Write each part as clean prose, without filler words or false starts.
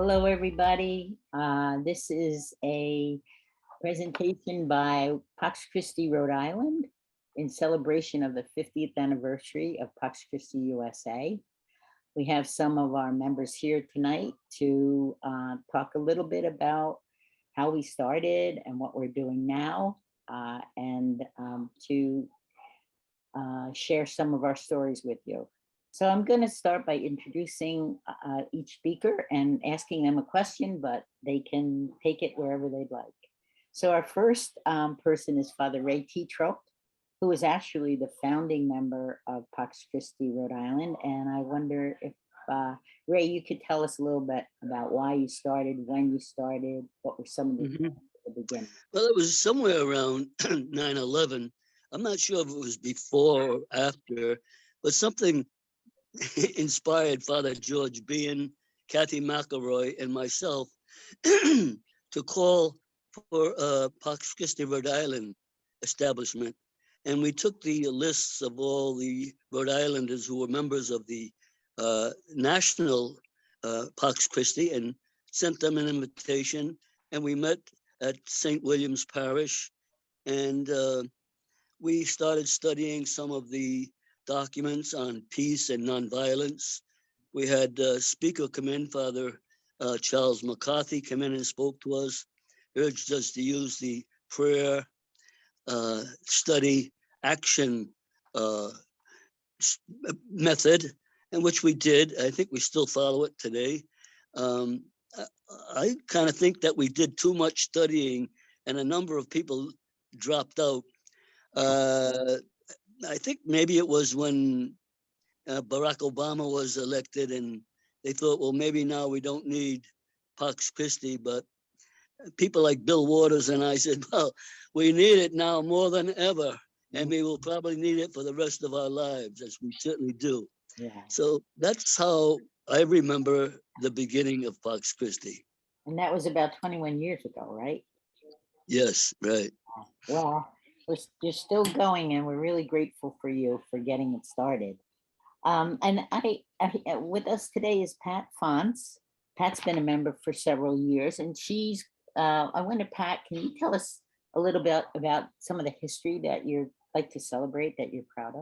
Hello, everybody. This is a presentation by Pax Christi, Rhode Island, in celebration of the 50th anniversary of Pax Christi USA. We have some of our members here tonight to talk a little bit about how we started and what we're doing now, and to share some of our stories with you. So I'm going to start by introducing each speaker and asking them a question, but they can take it wherever they'd like. So our first person is Father Ray Tetro, who is actually the founding member of Pax Christi, Rhode Island. And I wonder if, Ray, you could tell us a little bit about why you started, when you started, what were some of the things at the beginning? Well, it was somewhere around 9/11. I'm not sure if it was before or after, but something inspired Father George Bean, Kathy McElroy, and myself to call for a Pax Christi Rhode Island establishment. And we took the lists of all the Rhode Islanders who were members of the national Pax Christi and sent them an invitation. And we met at St. William's Parish. And we started studying some of the documents on peace and nonviolence. We had speaker come in, Father Charles McCarthy come in and spoke to us, urged us to use the prayer, study, action method, and which we did. I think we still follow it today. I kind of think that we did too much studying and a number of people dropped out. I think maybe it was when Barack Obama was elected and they thought, well, maybe now we don't need Pax Christi, but people like Bill Waters and I said, well, we need it now more than ever. And we will probably need it for the rest of our lives, as we certainly do. Yeah. So that's how I remember the beginning of Pax Christi. And that was about 21 years ago, right? Yes, right. Well, you're still going, and we're really grateful for you for getting it started. And I with us today is Pat Fonts. Pat's been a member for several years, and she's. I wonder, Pat, can you tell us a little bit about some of the history that you like to celebrate, that you're proud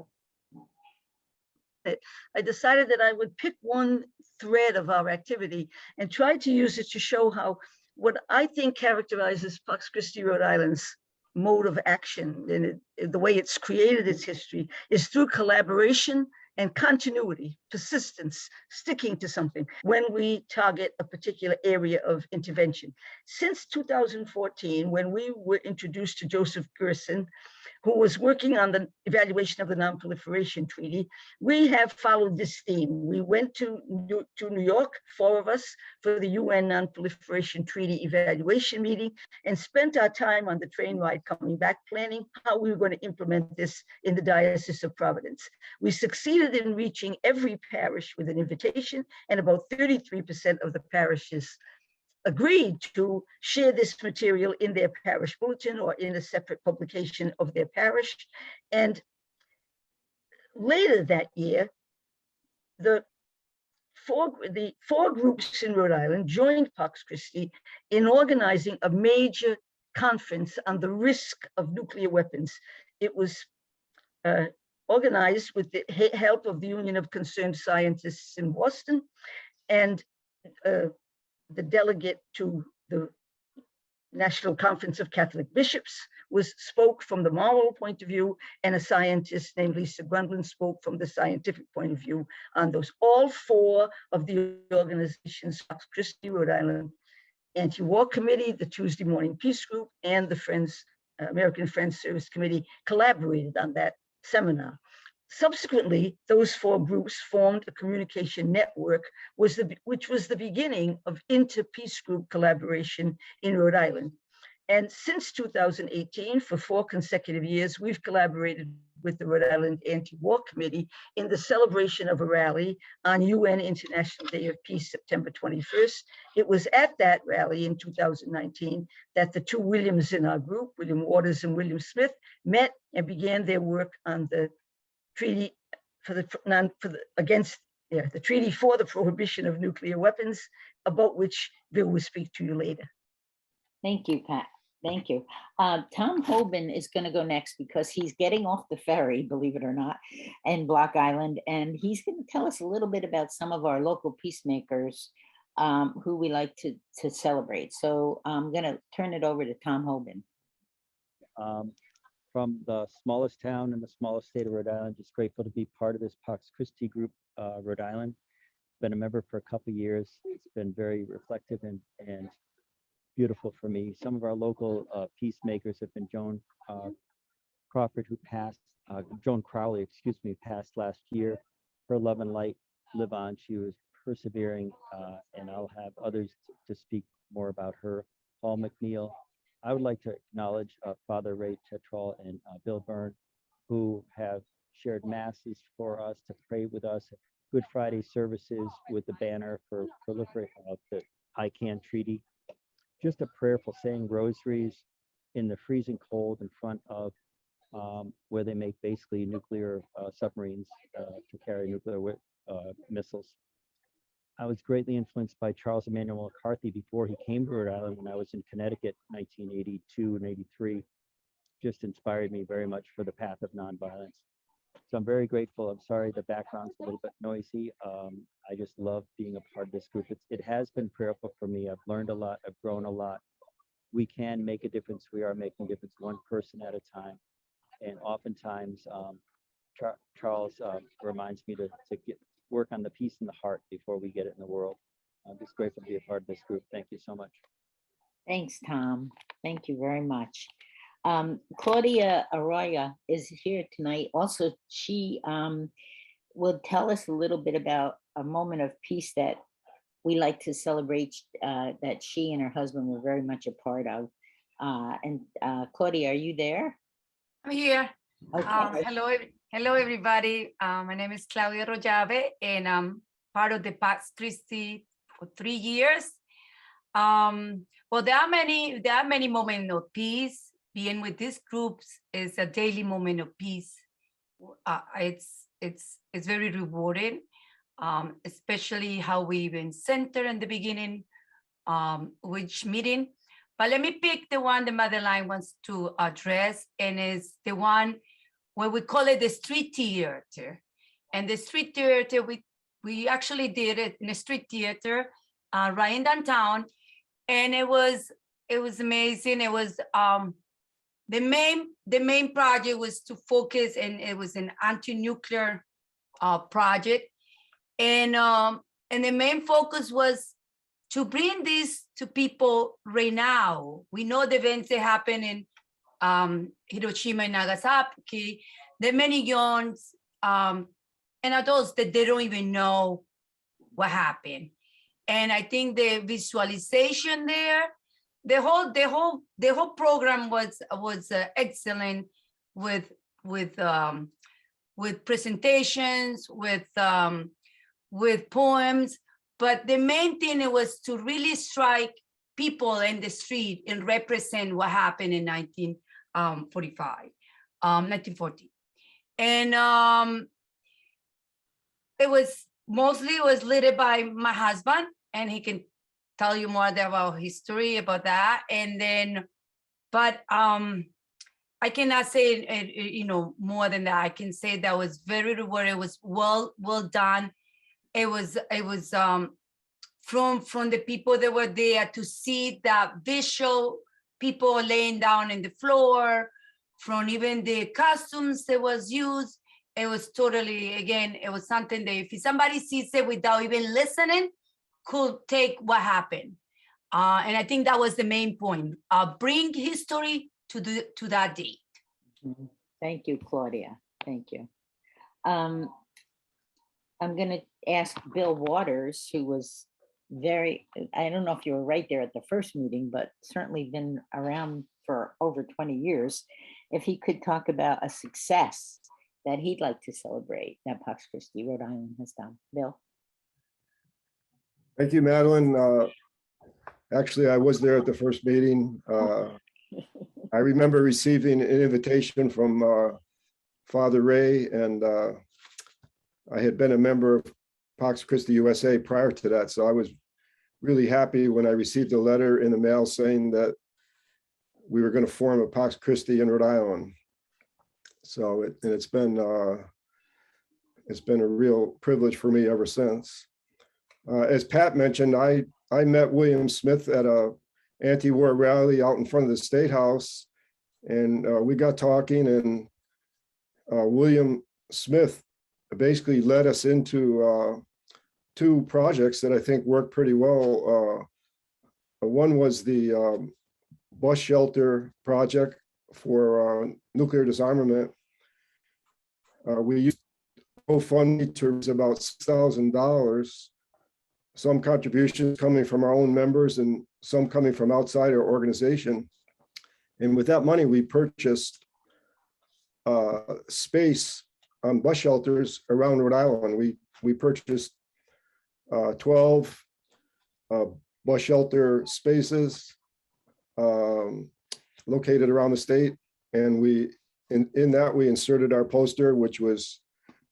of? I decided that I would pick one thread of our activity and try to use it to show how what I think characterizes Pax Christi Rhode Island's mode of action and the way it's created its history is through collaboration and continuity, persistence, sticking to something when we target a particular area of intervention. Since 2014, when we were introduced to Joseph Gerson, who was working on the evaluation of the Non-Proliferation Treaty, we have followed this theme. We went to New York, four of us, for the UN Non-Proliferation Treaty evaluation meeting, and spent our time on the train ride coming back, planning how we were going to implement this in the Diocese of Providence. We succeeded in reaching every parish with an invitation, and about 33% of the parishes agreed to share this material in their parish bulletin or in a separate publication of their parish. And later that year, the four groups in Rhode Island joined Pax Christi in organizing a major conference on the risk of nuclear weapons. It was organized with the help of the Union of Concerned Scientists in Boston, and the delegate to the National Conference of Catholic Bishops spoke from the moral point of view, and a scientist named Lisa Grundlin spoke from the scientific point of view on those. All four of the organizations, Pax Christi Rhode Island Anti-War Committee, the Tuesday Morning Peace Group, and the American Friends Service Committee collaborated on that seminar. Subsequently, those four groups formed a communication network, which was the beginning of inter-peace group collaboration in Rhode Island. And since 2018, for 4 consecutive years, we've collaborated with the Rhode Island Anti-War Committee in the celebration of a rally on UN International Day of Peace, September 21st. It was at that rally in 2019 that the two Williams in our group, William Waters and William Smith, met and began their work on the treaty against the treaty for the prohibition of nuclear weapons, about which Bill will speak to you later. Thank you, Pat. Thank you. Tom Hoban is going to go next because he's getting off the ferry, believe it or not, in Block Island. And he's going to tell us a little bit about some of our local peacemakers who we like to celebrate. So I'm going to turn it over to Tom Hoban. From the smallest town in the smallest state of Rhode Island, just grateful to be part of this Pax Christi group, Rhode Island. Been a member for a couple of years. It's been very reflective and beautiful for me. Some of our local peacemakers have been Joan Crawford, who passed, Joan Crowley, excuse me, passed last year. Her love and light live on. She was persevering, and I'll have others to speak more about her. Paul McNeil. I would like to acknowledge Father Ray Tetrall and Bill Byrne, who have shared masses for us, to pray with us, Good Friday services with the banner for proliferate the ICANN treaty. Just a prayerful saying rosaries in the freezing cold in front of where they make basically nuclear submarines to carry nuclear missiles. I was greatly influenced by Charles Emmanuel McCarthy before he came to Rhode Island when I was in Connecticut, 1982 and 83. Just inspired me very much for the path of nonviolence. So I'm very grateful. I'm sorry the background's a little bit noisy. I just love being a part of this group. It has been prayerful for me. I've learned a lot. I've grown a lot. We can make a difference. We are making a difference one person at a time. And oftentimes, Charles reminds me to work on the peace in the heart before we get it in the world. I'm just grateful to be a part of this group. Thank you so much. Thanks, Tom. Thank you very much. Claudia Arroyo is here tonight. Also, she will tell us a little bit about a moment of peace that we like to celebrate, that she and her husband were very much a part of. Claudia, are you there? I'm here. Okay. Hello, everybody. My name is Claudia Rojave, and I'm part of the Pax Christi for 3 years. Well, there are many moments of peace. Being with these groups is a daily moment of peace. It's very rewarding, especially how we even center in the beginning, which meeting. But let me pick the one that Madeline wants to address, and is the one where we call it the street theater. And the street theater, we actually did it in a street theater right in downtown, and it was amazing. It was the main project was to focus, and it was an anti-nuclear project, and the main focus was to bring this to people right now. We know the events that happened in Hiroshima and Nagasaki. There are many young and adults that they don't even know what happened. And I think the visualization there, the whole program was excellent with presentations, with poems. But the main thing was to really strike people in the street and represent what happened in 1940. And it was led by my husband, and he can tell you more about history about that. And then, but I cannot say more than that. I can say that was very rewarding. It was well done. It was from the people that were there, to see that visual, people laying down in the floor, from even the costumes that was used. It was totally, again, it was something that if somebody sees it without even listening, could take what happened. And I think that was the main point. Bring history to that date. Thank you, Claudia. Thank you. I'm going to ask Bill Waters, who was I don't know if you were right there at the first meeting, but certainly been around for over 20 years, if he could talk about a success that he'd like to celebrate that Pax Christi Rhode Island has done. Bill? Thank you, Madeline. Actually, I was there at the first meeting. I remember receiving an invitation from Father Ray, and I had been a member Pax Christi USA prior to that. So I was really happy when I received a letter in the mail saying that we were going to form a Pax Christi in Rhode Island. So it's been a real privilege for me ever since. As Pat mentioned, I met William Smith at a anti-war rally out in front of the State House, and we got talking, and William Smith basically led us into two projects that I think worked pretty well. One was the bus shelter project for nuclear disarmament. We used GoFundMe to raise about $6,000, some contributions coming from our own members and some coming from outside our organization. And with that money, we purchased space on bus shelters around Rhode Island. We purchased 12 bus shelter spaces located around the state. And in that, we inserted our poster, which was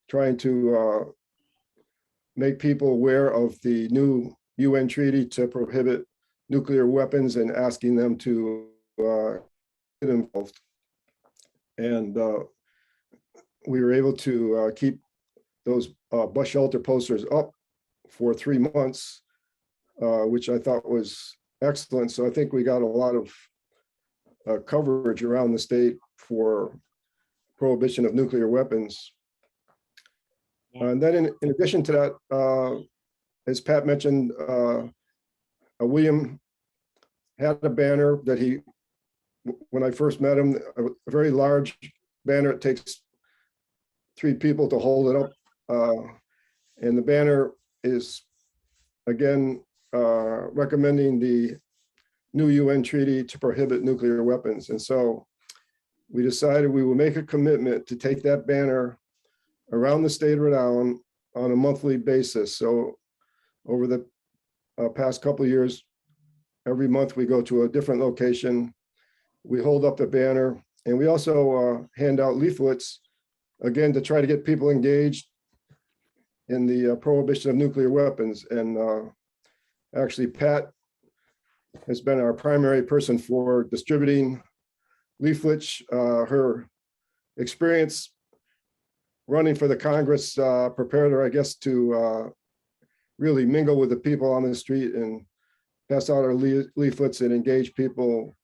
trying to make people aware of the new UN treaty to prohibit nuclear weapons and asking them to get involved. And we were able to keep those bus shelter posters up for 3 months, which I thought was excellent. So I think we got a lot of coverage around the state for prohibition of nuclear weapons. And then in addition to that, as Pat mentioned, William had a banner that when I first met him, a very large banner. It takes 3 people to hold it up. And the banner is, again, recommending the new UN treaty to prohibit nuclear weapons. And so we decided we will make a commitment to take that banner around the state of Rhode Island on a monthly basis. So over the past couple of years, every month we go to a different location. We hold up the banner, and we also hand out leaflets, again, to try to get people engaged in the prohibition of nuclear weapons. And actually, Pat has been our primary person for distributing leaflets. Her experience running for the Congress prepared her, I guess, to really mingle with the people on the street and pass out our leaflets and engage people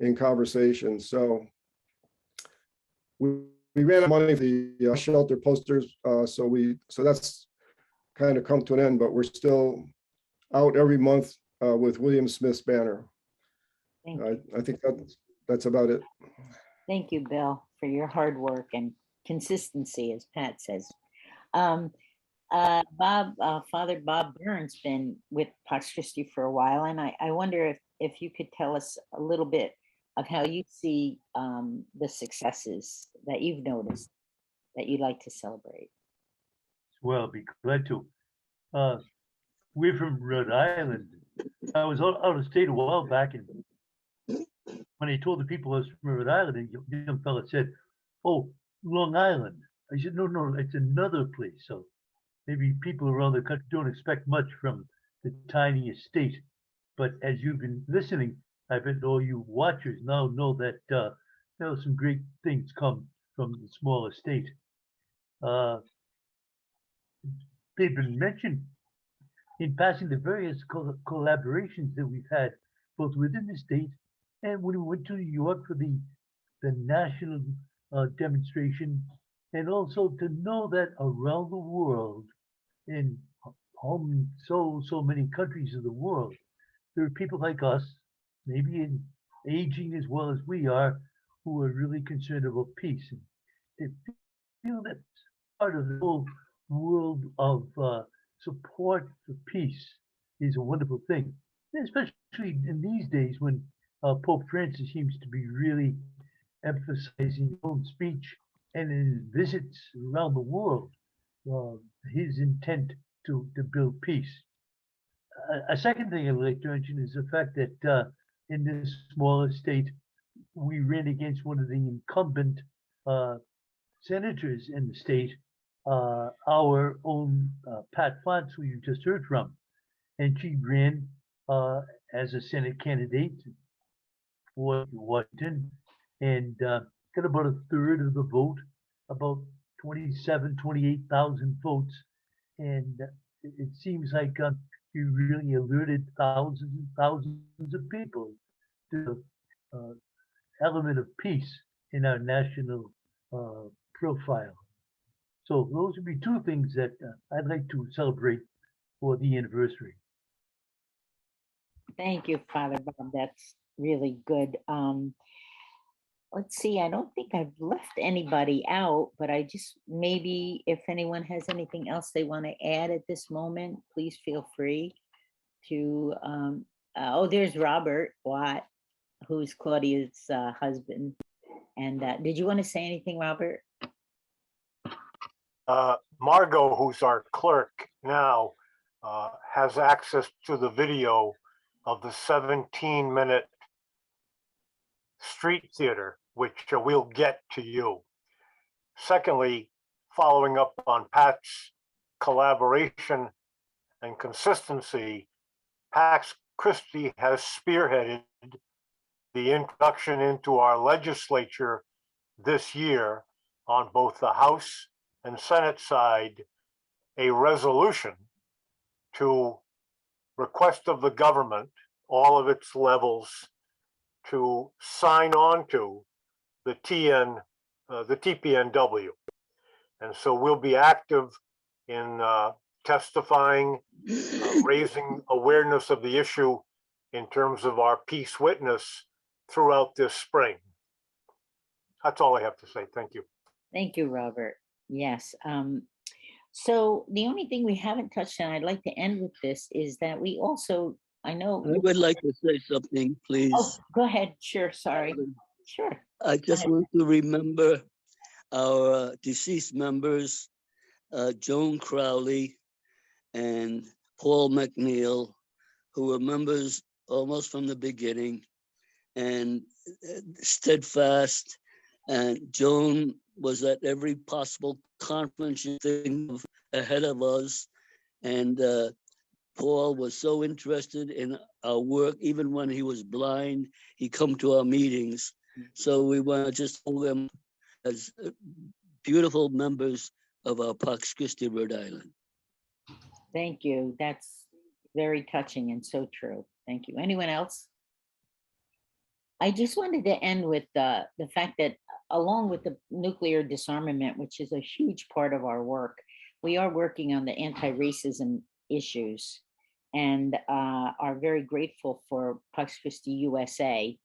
in conversation. So we ran out of money for the shelter posters, so that's kind of come to an end, but we're still out every month with William Smith's banner. Thank you. I think that's about it. Thank you, Bill, for your hard work and consistency, as Pat says. Father Bob Burns been with Pax Christi for a while, and I wonder if you could tell us a little bit of how you see the successes that you've noticed that you'd like to celebrate. Well, I'll be glad to. We're from Rhode Island. I was out of state a while back, and when I told the people I was from Rhode Island, a young fella said, "Oh, Long Island." I said, no, it's another place. So maybe people around the country don't expect much from the tiny estate. But as you've been listening, I bet all you watchers now know that some great things come from the small estate. They've been mentioned in passing the various collaborations that we've had, both within the state and when we went to New York for the national demonstration, and also to know that around the world, in so many countries of the world, there are people like us, maybe in aging as well as we are, who are really concerned about peace. And they feel that part of the whole world of support for peace is a wonderful thing, especially in these days when Pope Francis seems to be really emphasizing his own speech and in his visits around the world, his intent to build peace. A second thing I'd like to mention is the fact that in this smaller state, we ran against one of the incumbent senators in the state, our own Pat Fonts, who you just heard from, and she ran as a Senate candidate for Washington, and got about a third of the vote, about 28,000 votes. And it seems like you really alerted thousands and thousands of people to the element of peace in our national profile. So those would be two things that I'd like to celebrate for the anniversary. Thank you, Father Bob. That's really good. Let's see, I don't think I've left anybody out, but I just, maybe if anyone has anything else they want to add at this moment, please feel free to, oh, there's Robert Watt, who's Claudia's husband. And did you want to say anything, Robert? Margot, who's our clerk now, has access to the video of the 17-minute street theater, which we'll get to you. Secondly, following up on Pat's collaboration and consistency, Pax Christi has spearheaded the introduction into our legislature this year on both the House and Senate side, a resolution to request of the government, all of its levels, to sign on to the TPNW. And so we'll be active in testifying, raising awareness of the issue in terms of our peace witness throughout this spring. That's all I have to say. Thank you. Thank you, Robert. Yes. So the only thing we haven't touched on, I'd like to end with this, is that we also, I know. I would like to say something, please. Oh, go ahead. Sure. Sorry. Sure. I just want to remember our deceased members, Joan Crowley and Paul McNeil, who were members almost from the beginning and steadfast. And Joan was at every possible conference you think of ahead of us. And Paul was so interested in our work, even when he was blind, he come to our meetings. So we want to just hold them as beautiful members of our Pax Christi, Rhode Island. Thank you. That's very touching and so true. Thank you. Anyone else? I just wanted to end with the fact that along with the nuclear disarmament, which is a huge part of our work, we are working on the anti-racism issues and are very grateful for Pax Christi USA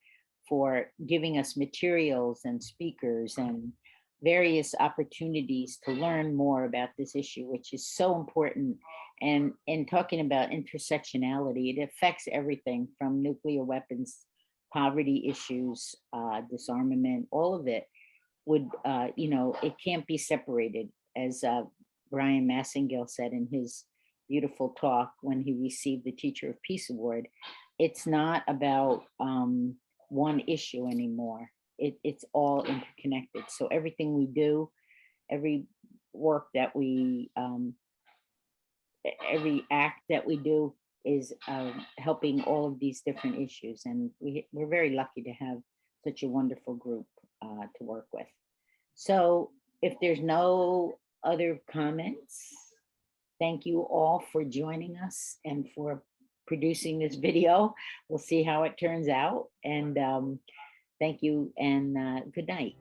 for giving us materials and speakers and various opportunities to learn more about this issue, which is so important. And in talking about intersectionality, it affects everything from nuclear weapons, poverty issues, disarmament, all of it would, it can't be separated, as Brian Massengale said in his beautiful talk when he received the Teacher of Peace Award. It's not about one issue anymore. It's all interconnected. So everything we do, every work that we, every act that we do is helping all of these different issues. And we're very lucky to have such a wonderful group to work with. So if there's no other comments, thank you all for joining us and for producing this video. We'll see how it turns out. And thank you and good night.